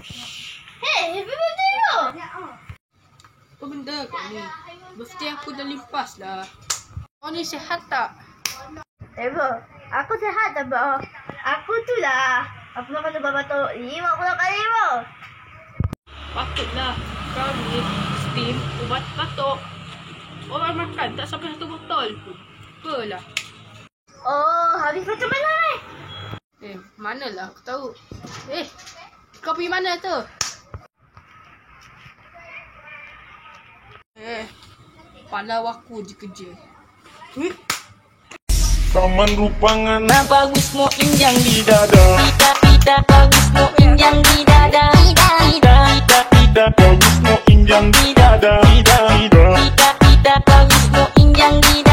Hey, happy birthday tu. Apa benda kau ni? Birthday aku dah lepas dah. Kau ni sihat tak? Bro, aku sihat tak bro? Aku tu lah. Aku makan tu batuk 50 kali bro. Patutlah. Kau ni steam ubat batuk. Orang makan tak sampai 1 botol pun. Apalah. Oh, habis macam mana ni? Manalah aku tahu. Kau pergi mana tu? Palau aku je kerja. Taman rupangan bagus mo injang di dada. Tidak bagus mo injang di dada. Tidak bagus mo injang di dada. Tidak bagus mo injang di dada.